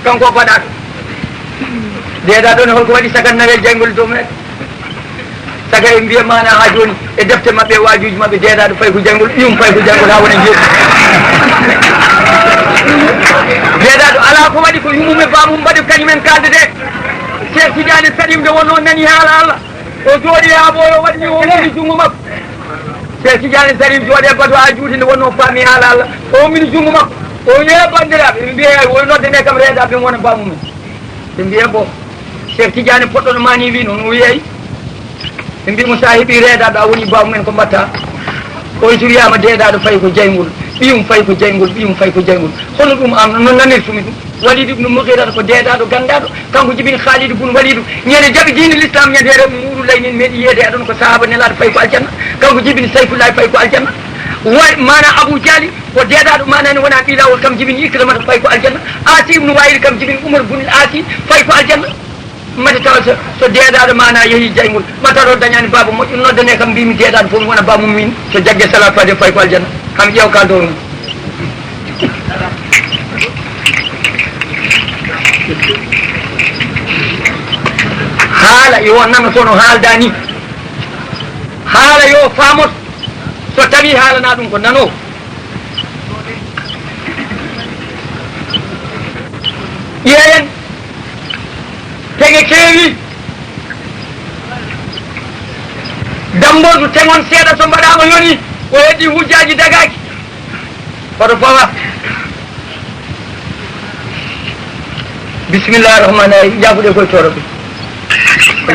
kanko faɗa deeɗa ɗon holko waɗi sagan nawe jayngol dow meɗen saga e mbiya mana ha joni e defte mabɓe wajuji mabɓe deeɗaɗo fay ko jayngol ƴum fay ko jayngol ha wona jeeɗi deeɗaɗo ala ko waɗi ko yumume bamum mbaɗi kañumen kalde de Cheikh Tidiane Salim de wonno nani haala Allah o jooɗi ha ɓoyo waɗi o woni jungo makko Cheikh Tidiane Salim jooɗe bato ha juuti nde wonno faami haala Allah o mini jungo makko o yeeya bandiraɓe ɓe mbiya o noddene kam reedaɓe wona bamumen ɓe mbiya bo Cheikh Tidiane poɗɗono mani wi noon o wiyayi ɓe mbimo sa heeɓi reedaɗo a woni bamumen ko mbatta on so wiyama deeɗaɗo fayi ko jayngol ɓiyum fayi ko jayngol ɓiyum fayi ko jayngol hono ɗum am no nanirtumi ɗum Walid ibn Mughirata ko deeɗaɗo gandaɗo kanko jibini Khalid ibn Walid ñande jaɓi diine l'islam ñandere muuru laynin meeɗi yeede aɗon ko sahaba nelaɗo fayi ko aljanna kanko jibini Sayfullahi fayi ko aljanna mana Abou Diali ko deeɗaɗo manani wona ɓilawol kam jibini Ikramata fayi ko aljanna Asi ibn Wa'il kam jibini Oumar ibn al-Asi fayi ko aljanna mate taw so deeɗaɗo mana yeehi jayngol mataɗo dañani baba moƴƴo noddane kam mbimi deeɗaɗo fof mi wona bamum min so jaggue salat fade fayi ko aljanna kam ƴeew ka dow mum haala yo nano tono haalda ni haala yo famot so tawi haalana ɗum ko nano ƴeeyen tege keewi dambodu tegon seeɗa so mbaɗama yoni o heddi hujjaji dagaki koto fawa bisimillahi rahmani rahim jabuɗe koye toroɓe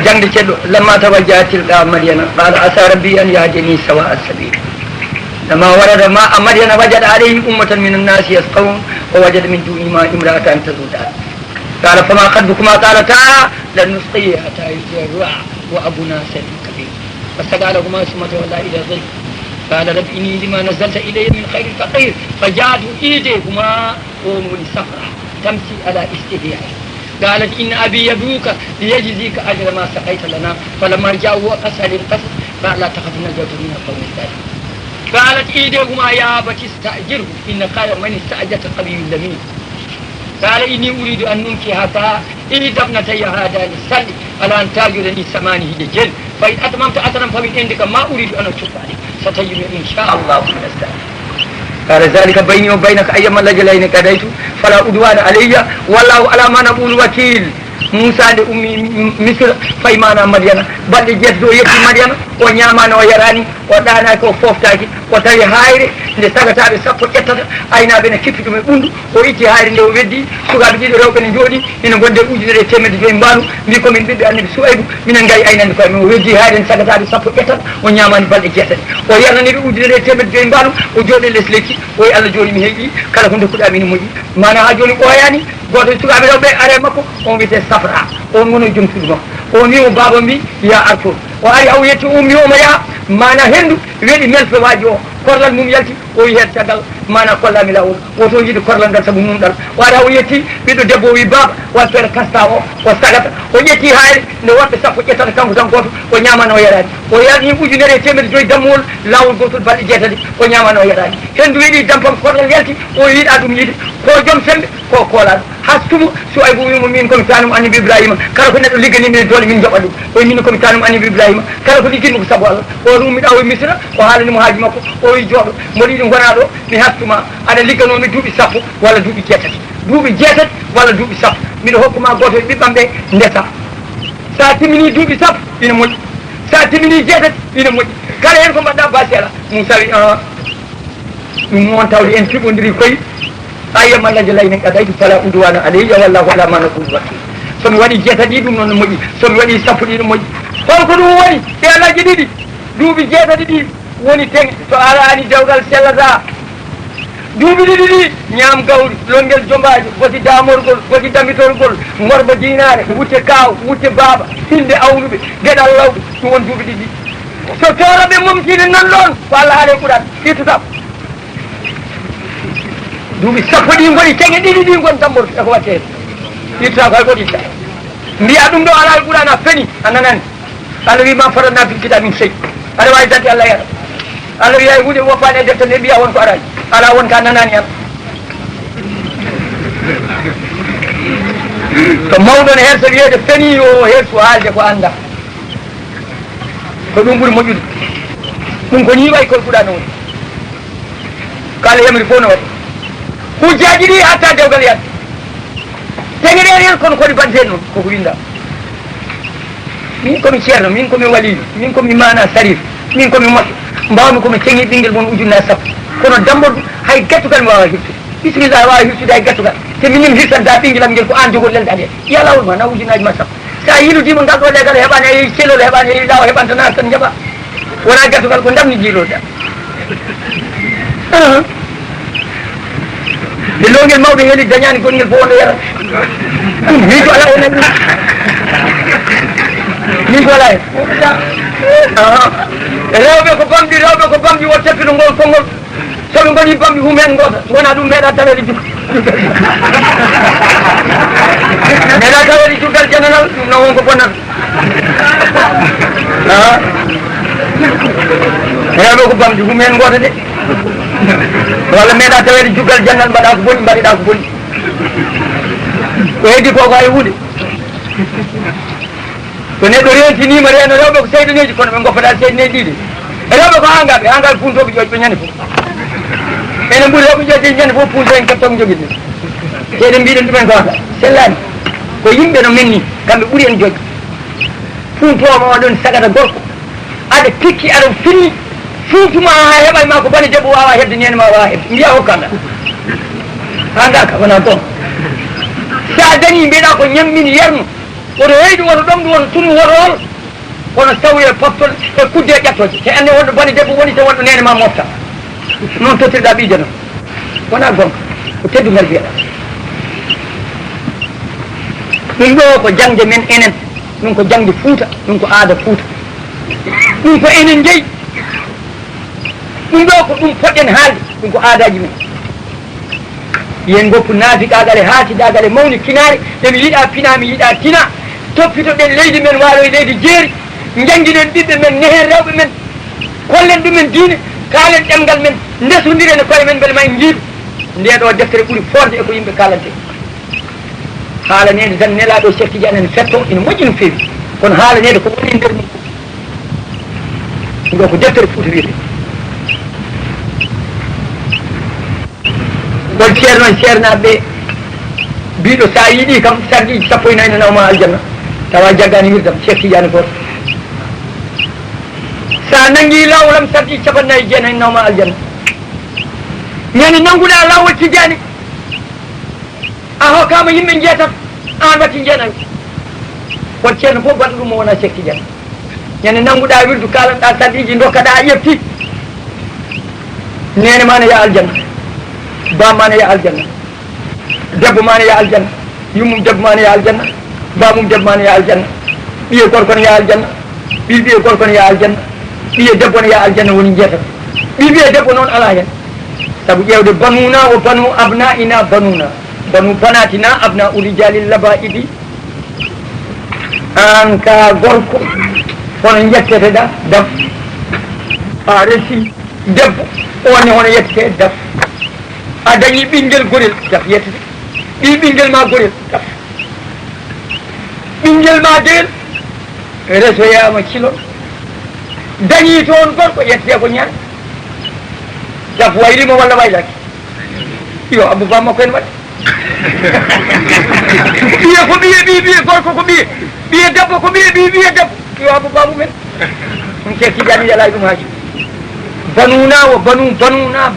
jangde ceɗɗo lamma tawajjaha tilqa madyana qala asa rabbi an yahdini sawa as-sabil lama warada ma madyana wajada alayhi ummatan min annasi yasqawun wa wajada min dunihima imra'atan tazudan قال فما خطبكما قالتا لن نسقيه حتى يصدر الرعى وابونا سيد كبير فسقى لهما ثم تولى الى الظل قال رب اني لما نزلت الي من خير فقير فجعلوا ايديهما وهم صفرا تمشي على استحياء قالت ان ابي يدعوك ليجزيك اجر ما سقيت لنا فلما جاءوا وقص للقصص قال لا تخف نجوت من القوم الظالمين قالت ايديهما يا ابت استاجره ان خير من استاجرت قوي لمين قال إني أريد أن ننكحك إحدى ابنتي هاتان السلي على أن تأجرني ثمانية حجج فإن أتممت عشرا فمن عندك ما أريد أن أشق عليك ستجدني إن شاء الله من الصالحين قال ذلك بيني وبينك أيما الأجلين قضيت فلا عدوان علي والله على ما نقول وكيل موسى لأمي مصر فايمانا مدينة بل جدو يبي مدينة ونعمان ويراني ودانا كو فوفتاكي وتري هايري لساقتا بسفو كتر أين بين كيفي من بندو وإيتي هايري لو ودي سوغا بجيد روكن جودي إن غندي أجد تيمد جوين بانو بيكو من بيبي أني بسوئيبو من انغاي أين نكوي من ودي هايري ساقتا بسفو كتر ونعمان بل جدو ويراني أجد تيمد جوين بانو وجودي لسليكي وي الله جولي مهيجي كلا كنت كل أمين موجي مانا هاجولي قوياني goto sukaɓe ɗo ɓe are makko on wiyete safra on gono jomtuɗo makko on wi o baba mbi ya artoon o ari haw yetti ummi omo yaha mana hendu weeɗi melfe waji o korlal mum yalti o wi hen caggal mana kollami lawol woto yiiɗi korlal ngal saabu mumɗal o ari haw yetti ɓiɗɗo debbo o wi baba wattere kasta o sagata o ƴetti hayre nde wonɓe sappo ƴettata kanko tan goto o ñamano o yarani o yarani ujunere e temedde joyyi dammowol lawol gotol balɗe jeetati o ñamano o yarani hendu wiiɗi dampam korlal yalti o yiiɗa ɗum yiide ko joom sembe ko koolaɗo hastumo so ay bo wimo min komi tanum annabi Ibrahima kala ko neɗɗo liggani min dole min joɓa ɗum o min komi tanum annabi Ibrahima kala ko ligginmi ko saabu Allah o rummi ɗawo e Misra o haalanimo haaji makko o wi jooɗo mboɗo yiɗi gona ɗo mi haftuma aɗa ligganomi duuɓi sappo walla duuɓi jeetati walla duuɓi sappo miɗa hokkuma goto e ɓiɓɓam ɓe ndesa sa timmini duuɓi sappo ina moƴƴi sa timmini jeetati ina moƴƴi kala hen ko mbaɗɗa basi ala Moussa wi ɗum noon tawde en piɓodiri koye ayyama allaji layni qadaytu fala udwana alayya wallahu ala ma naqulu wakil somi waɗi jeetati ɗum noon moƴƴi somi waɗi sappo ɗi ɗum moƴƴi holko ɗum woni ɓe alaji ɗiɗi duuɓi jeetati ɗi woni teng to arani dewgal sellata duuɓi ɗiɗi ɗi ñaam gawri longel jombaji woti damorgol woti damitorgol morba dinare wutte kaw wutte baaba hinde awnuɓe gueɗal lawɓe ɗum won duuɓi ɗiɗi so toroɓe momtini nan ɗon ko Allah haare ɓuurat ittata duuɓi sappo ɗi goni teŋe ɗiɗi ɗi gon tambor eko watte ittata koy goɗ itta mbiya ɗum ɗo ala ɓuurana feni a nanani Allah wi ma faranna fil kitabi min sey aɗa wawi dante Allah yaɗa Allah wiya hunde woppani e deftere nde mbiya won ko araji ala won ka nanani am to mawɗo ne herso wiyeede feni o hersu haalde ko annda ko ɗum ɓuri moƴƴude ɗum ko ñiiɓay koye ɓuɗano woni kala yamri fof no waɗi hujjaji ɗi hatta dewgal yiyat teŋeɗen hen kono kodi badden noon koko winda min komi ceerno min komi waliyu min komi mana sarif min komi moƴƴo mbawmi komi teŋi ɓinguel mon ujunnaje sappo kono dambodu hay gettugal mi wawa hirsude bisimillah wawa hirsude hay gettugal te minin hirsanta ɓinguelam ngel ko an jogol lelɗa nde ya lawol ma na ujunnaje ma sappo sa yiludima ngal ɗo legal heɓani a yeehi celol heɓani a yeehi law heɓantana tan jaɓa wona gettugal ko damni jiiloɗa nde longel mawɗo heeli dañani gonngel fo wonɗo yara min ko ala hen min ko ala hen rewɓe ko bamɗi wo teppito ngol konngol soɓe goni bamɗi humen goota wona ɗum meeɗa tawede meeɗa tawede cuggal jananal ɗum no wonko bonnata rewɓe ko bamɗi humen goota de walla meeɗa tawede juggal jannal mbaɗa ko boni mbaɗiɗa ko boni ko heddi ko hay hunde so neɗɗo rentinima reno rewɓe ko seydaneji kono ɓe goppata seydaneji ɗiɗi rewɓe ko hangaɓe puntoɓe ƴoƴ ɓe ñande fof enen ɓuuri rewɓe ƴoƴde ñande fof punto en kettoɓe joguiɗe seeɗen mbiɗen ɗumen ko wata sellani ko yimɓe no men ni kamɓe ɓuuri en joƴƴe puntoma waɗon sagata gorko aɗa pikki aɗa finni fuutuma ha heɓay ma ko bani debbo wawa hebde nene ma wawa hebde mbiya hokkanda hangaka wona gon sa dañi mbiɗa ko ñammini yernu woto heydu woto ɗomɗu woto tunu woto hol kono sawi e poftol e kudde e ƴettoje te ande wonɗo bani debbo woni te wonɗo nene ma mofta noon tottirɗa ɓiije noon wona gonka ko teddugal mbiyeɗa ɗum ɗo ko jangde men enen ɗum ko jangde Fuuta ɗum ko aada Fuuta ɗum ko enen jeeyi ɗum ɗo ko ɗum poɗɗen haalde ɗum ko aadaji men yen goppu naafiqagal e haatidagal e mawni kinaare emi yiiɗa pina mi yiiɗa tina toppitoɗen leydi men waalo e leydi jeeri jangguinen ɓiɓɓe men nehen rewɓe men kollen ɗumen diine kaalen ɗemgal men ndesodiren e koye men beele ma en jiiɗu nde ɗo deftere ɓuuri forde e ko yimɓe kalante haalanede tan nelaɗo Cheikh Tidiane ene fetto ene moƴƴi no feewi kono haalanede ko woni nder mum ɗum ɗo ko deftere Fuuta wiyete won ceerno e ceernaɓe ɓe mbiɗo sa yiiɗi kam sarɗiji sappo e nayyi nawma aljanna tawa jaggani wirdam Cheikh Tidiane goto sa nanggui lawol sarɗiji capannayyi jeenayyi nawma aljanna ñande nannguɗa lawol Tidiane a hokkama yimɓe jeetat an watti jeenayyi won ceerno fof baɗa ɗum mo wona Cheikh Tidiane ñande nannguɗa wirdu kalanɗa sarɗiji dokkaɗa a ƴefti nene ma ne ya aljanna bamma ne ya aljanna debbo ma ne ya aljanna yummum debbo ma ne ya aljanna bamum debbo ma ne ya aljanna ɓiye gorko ne ya aljanna ɓiye gorko ne ya aljanna ɓiye debbo ne ya aljanna woni jeetat ɓiye debbo noon ala hen saabu ƴewde banuna wo banu abnaina banuna banu banatina abna urijali labaidi an ka gorko hono jetteteɗa daf a resi debbo onne hono yettete daf a dañi ɓinguel gorel daf yettete ɓi ɓinguel ma gorel daf ɓinguel ma deel resoyama kilo dañi toon gorko yettete ko ñaar daf wayrima walla waylaki yo abou ba makko en waɗi ɓiye ko ɓiye ɓiye gorko ko ɓiye debbo ko ɓiye debbo yo abou babou men ɗum Cheikh Tidiane yalay ɗum haaju banuna wo banuna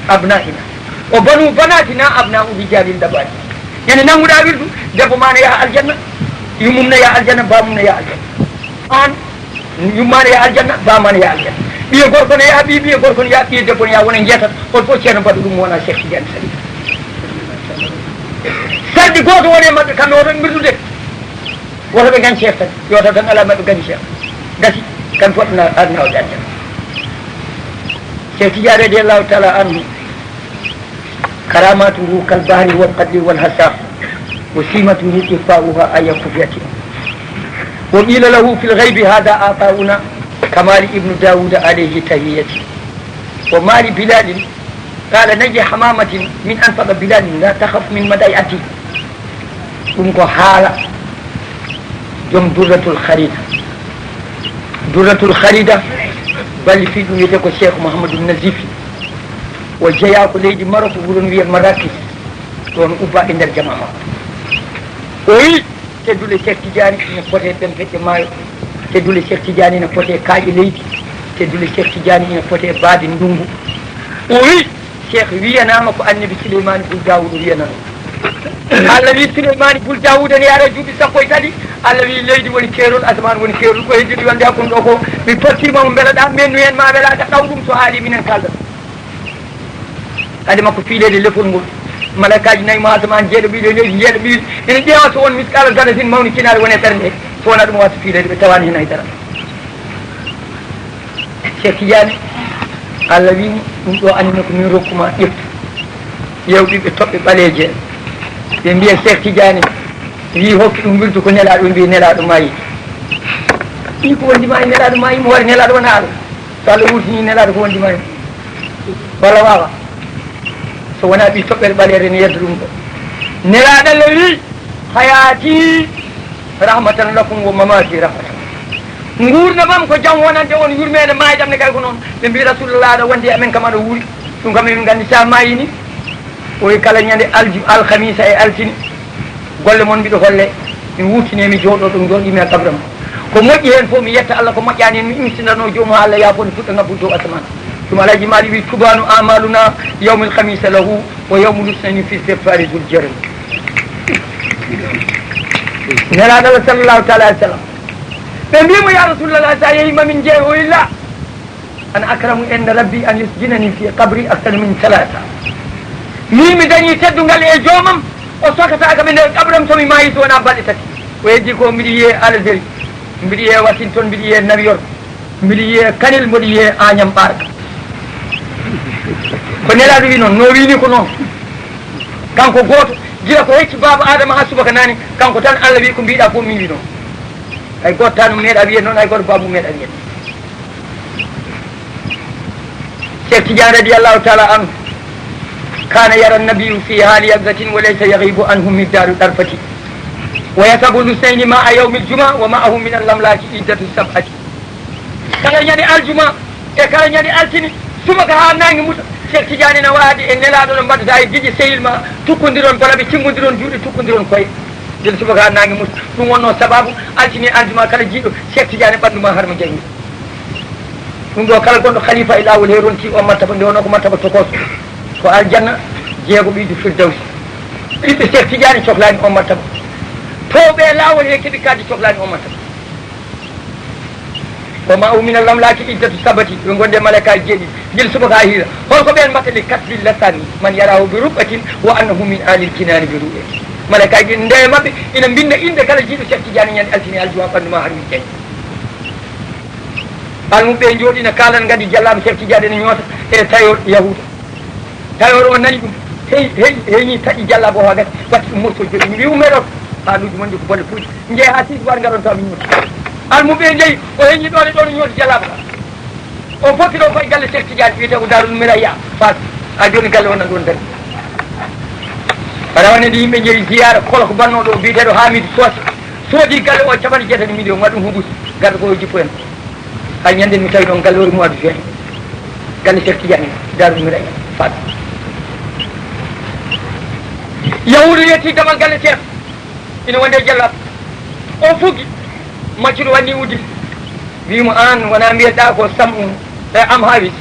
abnaina o banu banatina abna u rijalil dabari ñande nannguɗa wirdu debbo ma ne yaha aljanna yummum ne yaha aljanna bamum ne yaha aljanna an yumma ne yaha aljanna bama ne yaha aljanna ɓiye gorko ne yaha ɓiye gorko ne yaha ɓiye debbo ne yaha wona jeetat on fof ceerno mbaɗa ɗum wona Cheikh Tidiane sarɗi goto woni e mabɓe kamɓe wotoɓe mbirdude woto ɓe gañ chef tan yoto tan ala mabɓe gañi chef gasi kan poɗɗona adnawde aljanna Cheikh Tidiane radiallahu taala anhu karamatuhu kalbahri walqadri walhasa وسيمته إخفاؤها أي خفيته وقيل له في الغيب هذا آطاؤنا كمال ابن داود عليه تهيتي ومال بلال قال نجي حمامة من أنفض بلال لا تخف من مضيعتي ɗum ko haala joom durratul kharida balli fi ɗum wiyete ko cheikh mouhamadou nasifi o jeeya ko leydi Maroc wuron wiye Marrakech ɗon ubba e nder jama makko o wi teddule cheikh Tidiane ne pote ɓempeɗe maayo teddule cheikh Tidiane ne pote kaaƴe leydi teddule cheikh Tidiane ne pote baade ndungu o wi cheikh wiyanama ko annabi Souleymane Boul Daoud wiyana ɗum Allah wi Souleymane Boul Daoud ne yaara juuɓi sappo e tati Allah wi leydi woni keerol asaman woni keerol ko heddiɗo wonde hakkude ɗo ko mi pottima mo beelaɗa mennu hen ma welaka ɗaw ɗum so haali minen kalda kadi makko fiilede lefol ngol malaikaji nayyi mo asaman jeeɗo ɓiɗo leydi jeeɗo ɓiɗo ene ƴeewa so won miskala darasin mawni kinari wone ɓernde so wona ɗum wasa fiilede ɓe tawani hen haydara Cheikh Tidiane Allah wimi ɗum ɗo annene ko min rokkuma ƴeftu yewɗiɓe toɓɓe ɓaleeje ɓe mbiya Cheikh Tidiane wi hokki ɗum wirdu ko nelaɗo mbi nelaɗo mayi ɗi ko wondima e nelaɗo mayi mo wari nelaɗo wona Allah so Allah wurtini nelaɗo ko wondima en walla wawa so wona ɓi toɓɓere ɓaleere ne yedda ɗum ɗo nelaɗo Allah wi hayati rahmatan lakum wa mamati rahmatan gurdamam ko jam wonande on yurmede maydam ne kay ko noon ɓe mbi rasulullah aɗa wondi amen kam aɗa wuuri ɗum kam emin gandi sa mayini oyi kala ñande alhamisa e altini golle moon mbiɗo holle mi wurtini mi jooɗo ɗum jooɗimi e kabram ko moƴƴi hen fof mi yetta Allah ko moƴƴani hen mi imsinano jomum Allah yaafoni fuɗɗo ngabbu dow asaman ɗum alaji maɗi wi tubanu amaluna yawmil khamisa lahu wa yawmul usnani fi sefari dul jarri nelaɗo Allah sallllahu taala alih w sallam ɓe mbimo ya rasulallah sa yeyima min jeeyi o illa an akramu inda rabbi an yusjinani fi qabri akthar min salasa min mi dañi teddungal e joomam o sokataka mi nder qabram somi maayi so wona balɗe tati o heddi ko mbiɗa yiye Algérie mbiɗa yiye Washington mbiɗa yiye New York mbiɗa yiye Kanel mbiɗa yiye Agnam Ɓarka ko nelaɗo wi noon no wini ko noon kanko goto jira ko hecci baba adama ha subaka nani kanko tan Allah wi ko mbiɗa fof min wi noon ay goto tan meeɗa wiyen noon ay goto babum meeɗa wiyen Cheikh Tidiane radiallahu taala anhu kana yara nabiyu fi haali yaqzatin wa laysa yaghibu anhu miqdaru darfati wa yasabu lusayni ma a yawmi ljuma wa ma'ahu min allamlaki iddatu sab'ati kala ñande aljuma e kala ñande altini subaka ha nangi muta Cheikh Tidiane na waadi e nelaɗo no mbaddata e guiƴe sehil ma tukkodiron balaɓe timmodiron juuɗe tukkodiron koye jel subaka ha nangi muta ɗum wonno sababu altini aljuma kala jiiɗo Cheikh Tidiane ɓannduma harmo jangi ɗum ɗo kala gonɗo khalifa e lawol he ronti o martaba nde wonno ko martaba tokoso ko aljanna jeego ɓiɗo firdawsi ɓiɓɓe Cheikh Tidiane cohlani o martaba towɓe lawol he keeɓi kadde cohlani o martaba wa ma min allamlaki iddatu sabati ɓe gonde malaikaji jeeɗiɗi jil subaka ha hira holko ɓen mbatta li kasbi lasani man yarahu bi ruɓatin wa annahu min alil jinani bi ru'yati malaikaji nde mabɓe ina binda inde kala jiiɗo Cheikh Tidiane ñande altini aljuma ɓanduma har min jañi almuɓe jooɗina kalan gandi jallama Cheikh Tidiane ne ñoota e tayor yahuda tayor o nani ɗum heyni taƴi jallabo ha gati watti ɗum morso joɗi mi wi umeɗon haaluji moon ko bolle puuji jeeyi ha sisbar garon taw min ñooti almuɓe jeeyi o heñi ɗone ɗon ñooti jallaba ka o foti ɗo koye galle Cheikh Tidiane wiyete ko darul miraya fas ha joni galle o nan ɗon dari rawane nde yimɓe jeeyi ziyara kolo ko bannoɗo o biyeteɗo Hamidou Socé soodi galle o capanɗe jeetati million waɗi ɗum huɓusi garɗo ko jippo en hay ñanden mi tawi ɗon galle ori mois de juin galle Cheikh Tidiane darul miraya fas yahudu yetti damal galle Cheikh ina wonde jallaɓe o fuggi maccuɗo wanni uddi wimo an wona mbiyeɗa ko sam'u e am hawis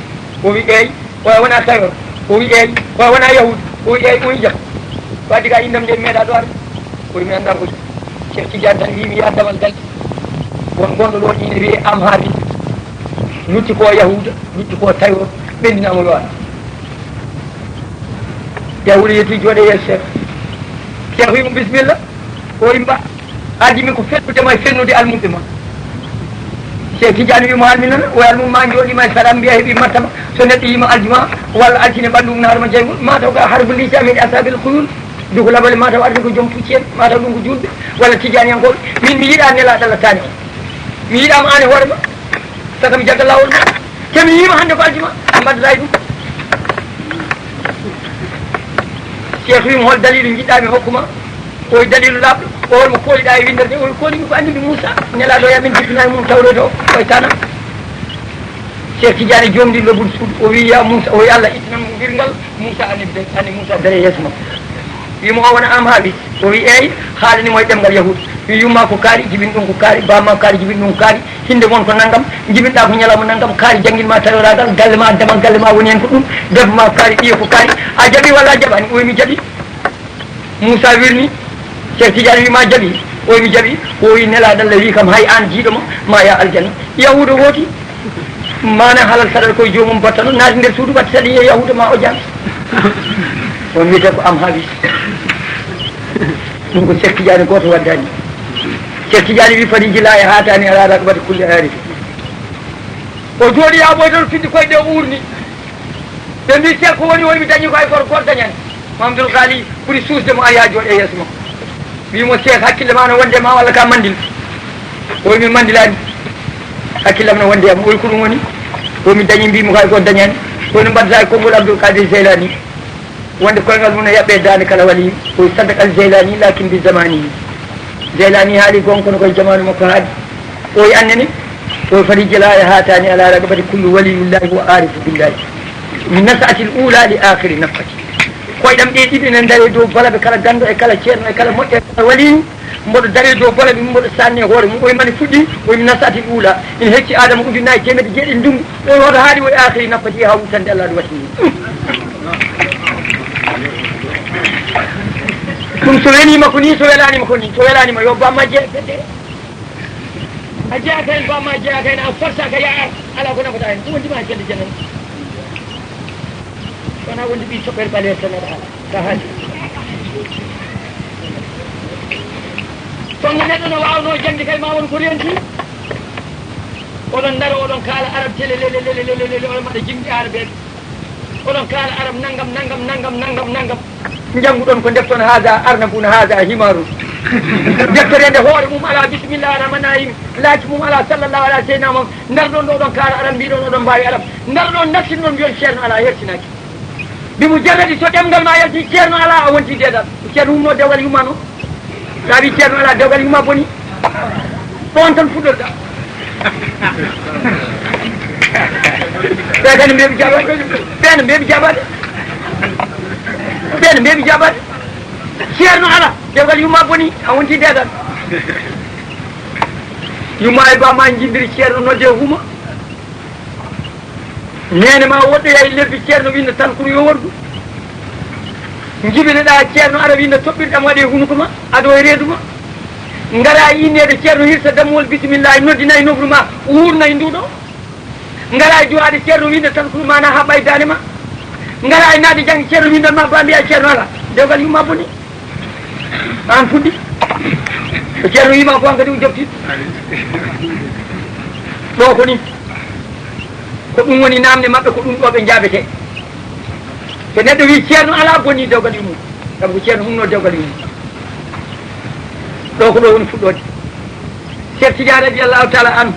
o wi eyi o wona tayor o wi eyi o wona yahudu o wi eyi ɗum jam wadde ka indam nde meeɗa ɗo arde o wi mi anda ko Cheikh Tidiane tan wimi ya damal galle won gonɗo ɗo ine wiye am hawis lutti ko yahuda lutti ko tayor ɓendinamo yo an yahuda yetti jooɗe yeeso Cheikh Cheikh wimo bisimilla o rimba haddimi ko feddudema e fennude almuɓe ma Cheikh Tidiane wimo alminana o almum ma jooɗima e saɗa mbiya heeɓi martaba so neɗɗo yima aljuma walla altine ɓanndum no harma jaygol mataw ka harbo lisi amen asabil khuyul duko labale mataw arde ko joom pucci en mataw ɗum ko julɓe walla Tidiane yankoɓe min mi yiiɗa nelaɗo Allah tani o mi yiiɗama an e hoore ma saka mi jagga lawol ma te mi yima hannde ko aljuma mbaddata e ɗum Cheikh wimo hol dalilu jiɗɗami hokkuma oye dalilu laaɓɗo o holmo kooliɗa e winderde oye koolimi ko andiɓe Moussa nelaɗo yamin jippinayi mum tawre to oye tana Cheikh Tidiane jomdi lobul suudu o wi ya Moussa o Allah ittinan mo wirngal Moussa ani Moussa dare yeeso makko wimo o wona am haabis o wi eyi haalanimo e ɗemgal yahude wi yumma ko kaari jibin ɗum ko kaari bamma kaari jibin ɗum ko kaari hinde won ko naggam jibinɗa ko ñalawma naggam kaari jangguinma taworagal galle ma demal galle ma woni hen ko ɗum debbo ma kaari ɗiye ko kaari a jaaɓi walla a jaɓani o wi mi jaaɓi Moussa wirni Cheikh Tidiane wi ma jaaɓi o wi mi jaaɓi o wi nelaɗo Allah wi kam hay an jiiɗoma ma ya aljanna yahude wooti mana halal saɗata koye jomum batta noon naati nder suudu batta saɗi e yahude ma o jam on wiyete ko am haabis ɗum ko Cheikh Tidiane goto waddani Cheikh Tidiane wi fadi jila e hatani ala raqabati kulli arif o jooɗi ha ɓoytol fiddi koye ɗe urni ɓe mbi Cheikh ko woni mi dañi ko hay goto goto dañani Mamadou Kali ɓuuri suusde mo ari ha jooɗe yeeso makko wimo Cheikh hakkille ma no wonde ma walla ka mandil o wi min mandilani hakkillam no wonde am o wi ko ɗum woni o mi dañi mbimo ko hay goto dañani kono mbaddata e konngol Abdoul Kadir Jeylani wonde koyngal mum no yaɓɓe dande kala wali koye sadakal Jeylani lakin bi zamani Jeylani haali gon kono koye jamanu makko haali o yi annene o fadi jela e hatani ala ragabati kullu waliyullahi wa arifu billahi min nasati l ula li akhiri nafati koyɗam ɗe ɗiɗi ne daari dow balaɓe kala gando e kala ceerno e kala moƴƴo e kala waliyu mboɗo daari dow balaɓe mboɗo sanni e hoore mum oye mani fuɗɗi oye min nasati l ula ina hecci adama ujunnaji temedde jeeɗiɗi ndungu o hoto haali o e akhiri nafati ha wutande Allah ɗo wattini ɗum so welima ko ni so welanima ko ni so welanima yo bamma jeeɗe a jeeyaka hen bamma jeeyaka hen a forsaka ya ar ala ko nafata hen ɗum wondima kelde janan wona wondi ɓi toɓɓere ɓaleer tan aɗa ala ka haali sonno neɗɗo no wawno jangde kay ma won ko renti oɗon daro oɗon kaala arab télé lelelelelelele oɗon mbaɗa jimɗi arabeɓe oɗon kaala arab naggam jannguɗon ko defton haada arnabun haada himarun deftere nde hoore mum ala bisimillahi rahmani rahim laaki mum ala sallllahu ala seydina mam darɗon ɗo ɗon kaala aran mbiɗon oɗon mbawi arab darɗon nassinɗon mbiyon ceerno ala hertinaki mbimo jagadi so ɗemgal ma yalti ceerno ala a wonti deeɗal ceerno humno dewgal yumma noon sa wi ceerno ala dewgal yumma boni ɗon tan fuɗɗorɗa ɓe kadi mbeɓi jaɓade ɓen mbeɓi jaɓade ɓen mbeɓi jaɓade ceerno ala dewgal yumma boni a wonti deeɗal yumma e bamma jimbiri ceerno nodde huma nene ma woɗɗoya e lebbi ceerno winda tan kono yo wordu jibineɗa ceerno ara winda toɓɓirɗam waɗe hunuko ma aɗo e reedu ma ngara innede ceerno hirsa dammol bisimillahi noddinayi nofru ma wurnayi nduɗo ngara e duwaɗe ceerno winda tan kono mana ha ɓaydane ma ngara e naade jangde ceerno windan ma ba mbiya ceerno ala dewgal yumma boni an fuɗɗi so ceerno wima ko an kadi o jofti ɗo ko ni ko ɗum woni namde maɓɓe ko ɗum ɗo ɓe jaabete so neɗɗo wi ceerno ala bonni dewgal yumum sabu ko ceerno humno dewgal yumum ɗo ko ɗo woni fuɗɗode Cheikh Tidiane radiallahu taala anhu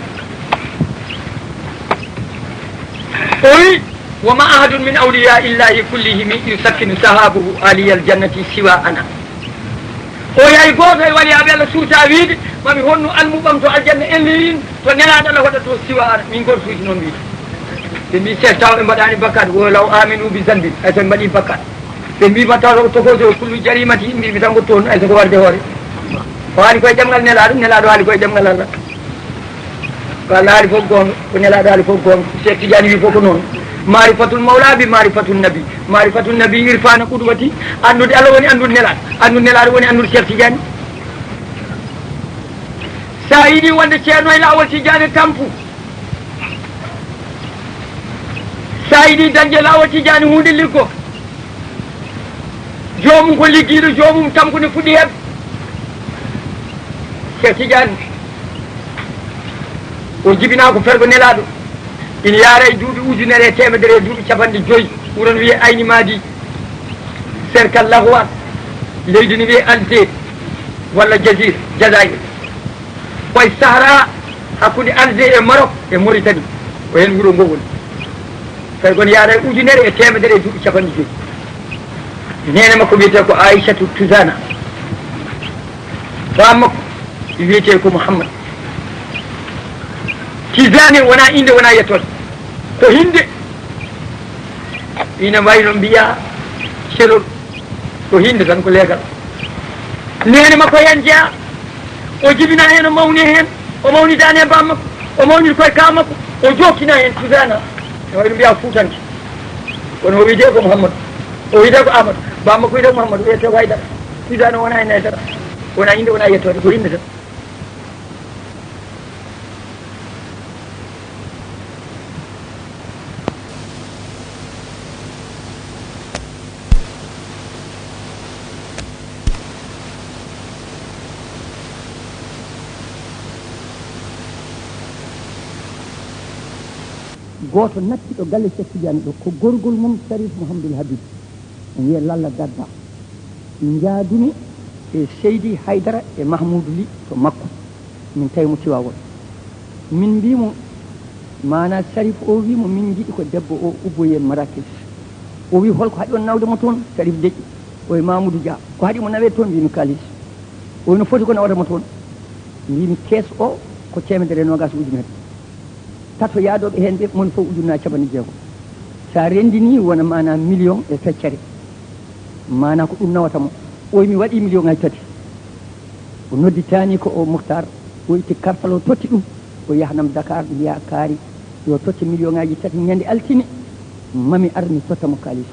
o wi wa ma ahadun min awliya illahi kullihim yusakkinu sahabuhu aliyal jannati siwa ana o yayi goto e waliyaɓe Allah suusa wiide mami honno almuɓam to aljanna ellirin to nelaɗo Allah waɗa to siwa ana min goto suusi noon wiide ɓe mbi Cheikh taw ɓe mbaɗani bakkat wo law aminu bi zanbin ay so ɓe mbaɗi bakkat ɓe mbima taw tokoso kullu jarimati mbimi tan ko toon ay soko warde hoore o haali koye ɗemgal nelaɗo haali koye ɗemgal Allah ko Allah haali fof gonga ko nelaɗo haali fof gonga Cheikh Tidiane wi fof ko noon marifatul mawla bi marifatul nabi irfana qudwati andude Allah woni andude nelaɗo woni andude Cheikh Tidiane sa yiiɗi wonde ceerno e lawol Tidiane tampu sa yiiɗi dañde lawol Tidiane hunde liggo jomum ko ligguiɗo jomum tampude fuɗɗi heɓde Cheikh Tidiane o jibina ko fergo nelaɗo ina yaara e duuɓi ujunere e temedere e duuɓi capanɗe joyyi wuron wiye ayni madi cercal lahwa leydi ne wiye algérie walla jazir jasair koye sahara hakkude algérie e Maroc e Mauritanie o hen wuuro ngo woni fergo ne yaara e ujunere e temedere e duuɓi capanɗe joyyi nene makko wiyete ko Aïchatou Tousana bammakko wiyete ko Mouhammad tisane wona inde wona yettode ko hinde ina wayno mbiya selol ko hinde tan ko leegal nene makko hen jeeya o jibina hen o mawni hen o mawnidani e bammakko o mawnide koye kamakko o jokkina hen tisana e wayno mbiya fuutanke kono o wiyete ko Mouhamadou o wiyete ko Amadou bammakko wiyete ko Mouhamadou wiyete ko haydara tisane wona hen haydara wona inde wona yettode ko hinde tan goto nattiɗo galle Cheikh Tidiane ɗo ko gorgol mum Sharif Mouhamadoul Habib wiye Lalla Gadda jaadumi e Seydi Haydara e Mahmoudou Ly to makko min tawi mo Tiwawol min mbimo mana Sharif o wimo min jiiɗi ko debbo o ubboyen Marrakech o wi holko haɗi on nawde mo toon Sharif deƴƴi o e Mamoudou Dia ko haɗi mo nawe toon mbimi kalis o no foti ko nawdemo toon mbimi kees o ko 120 ujunere tato yaadoɓe hen ɓe mon fof ujunnaje capanɗe jeegom sa rendini wona mana million e feccere mana ko ɗum nawatamo oy mi waɗi million ngaji tati o nodditani ko o Mouhtar o itti kartal o totti ɗum o yahnam Dakar mbiya kaari yo totti million ngaji tati ñande altine mami armi tottamo kalis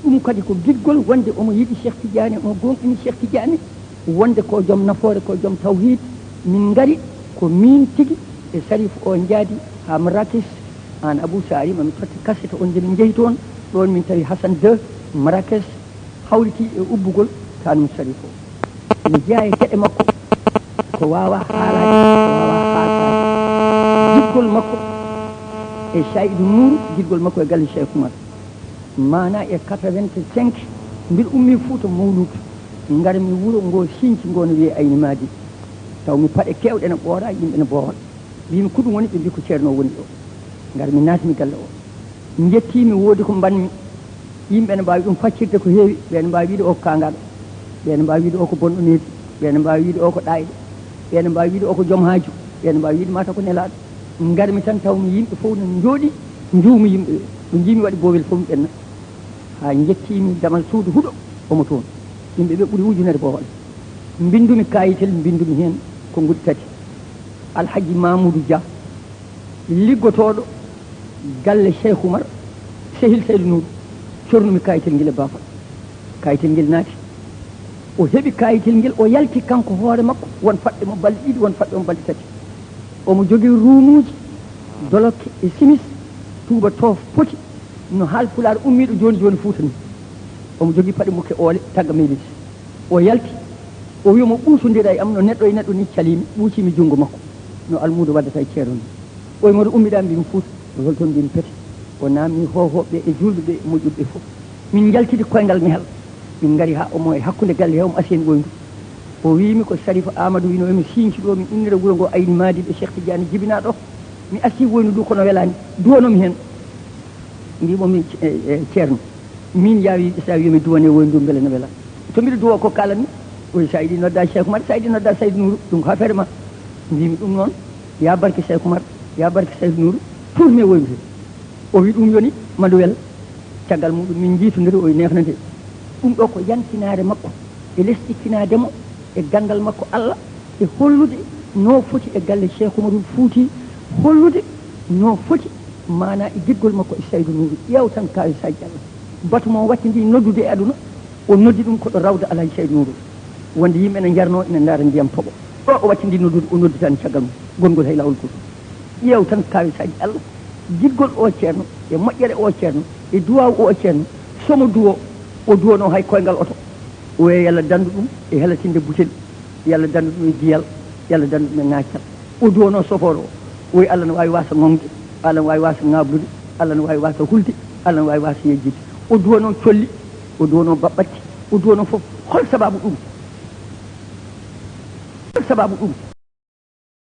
o ɗum kadi ko giɗgol wonde omo yiɗi Cheikh Tidiane o gonɗini Cheikh Tidiane wonde ko joom nafoore ko joom tawhid min gari ko min tigui e Sharif o jaadi ha Marrakech an Abou Sari mami totti kasete on ndemin jeeyi toon ɗon min tawi Hassan 2 Marrakech hawliti e ubbugol tanum Sharif o mi jeeya e gueɗe makko ko wawa haalaji ko wawa haataji jiggol makko e Saydou Nour jiggol makko e galle Cheikh Oumar mana e 85 mbiɗa ummi Fouta Mawlud gara mi wuuro ngo Sinthi ngo no wiye Ayni Madi taw mi paɗe kewɗe ne ɓoora yimɓe ne boowal mbimi ko ɗum woni ɓe mbi ko ceerno woni ɗo ngar mi naatimi galle o jettimi woodi ko mbanmi yimɓe ne mbawi ɗum faccirde ko heewi ɓene mbawi wiide o ko kangaɗo ɓene mbawi wiide o ko bonɗo needi ɓene mbawi wiide o ko ɗayɗo ɓene mbawi wiide o ko joom haaju ɓene mbawi wiide mata ko nelaɗo garmi tan tawmi yimɓe fof no jooɗi juumi yimɓe ɓe jimi waɗi boowel fof mi ɓenna ha jettimi damal suudu huuɗo omo toon yimɓe ɓe ɓuuri ujunere boowal mbindumi kayitel mbindumi hen ko guɗi tati Alhaji Mamoudou Dia liggotoɗo galle Cheikh Oumar Sehil Seydou Nour cornumi kayitel ngel e bafal kayitel ngel naati o heeɓi kayitel ngel o yalti kanko hoore makko won faɗɗe mo balɗe ɗiɗi won faɗɗe mo balɗe tati omo jogui rumuji dolokke e simis tuuba toof poti no haal pulaar ummiɗo joni joni Fouta ni omo jogui paɗe mukke oole tagga melis o yalti o wiyamo ɓuusodira e am no neɗɗo e neɗɗo ni calimi ɓuusimi junngo makko no almudo waddata e ceerno ni oye moɗo ummiɗa mbimi Fouta o holtoon mbimi pete o namni hohoɓe e julɓe ɓe e moƴƴuɓe fof min jaltidi koyngal mehel min gari ha omo e hakkude galle he omo aseni ɓoyndu o wimi ko Sharif Amadou wino emi Sinthi ɗo min innira wuuro ngo Ayni Madi ɓe Cheikh Tidiane jibina ɗo mi asi woynu ɗu kono welani duwanomi hen mbimomi ceerno min yawi sa wiyami duwane woynu ɗu beele no wela to mbiɗa duwo ko kalanmi oyi sa yiɗi nodda Cheikh Oumar sa yiɗi nodda Saydou Nourou ɗum ko affaire ma mbimi ɗum noon ya barke Cheikh Oumar ya barke Saydou Nourou tourmi e woynu he o wi ɗum yoni mandu wel caggal muɗum min jiitodiri oye nefnade ɗum ɗo ko yantinare makko e lesɗittinademo e gandal makko Allah e hollude no foti e galle Cheikh Oumarul Fouti hollude no foti mana e giɗgol makko e Saydou Nourou ƴeew tan kawi saji Allah batu mo wattidi noddude e aduna o noddi ɗum koɗo rawda Alhaji Saydou Nourou wonde yimɓe ne jarno ene ndaara ndiyam toɓo ɗo o wattidi noddude o noddi tan caggal mum gongol hay lawol goto ƴeew tan kawi saji Allah jiɗgol o ceerno e moƴƴere o ceerno e duwaw o ceerno somo duwo o duwono hay koyngal oto o wiye yalla dandu ɗum e helatinde butel yalla dandu ɗum e diyal yalla dandu ɗum e ŋaccal o duwono soforo o wi Allah ne wawi wasa ŋongue Allah ne wawi wasa ŋablude Allah ne wawi wasa hulde Allah ne wawi wasa yejjide o duwono colli o duwono baɓɓatti o duwono foof hol sababu ɗum hol sababu ɗum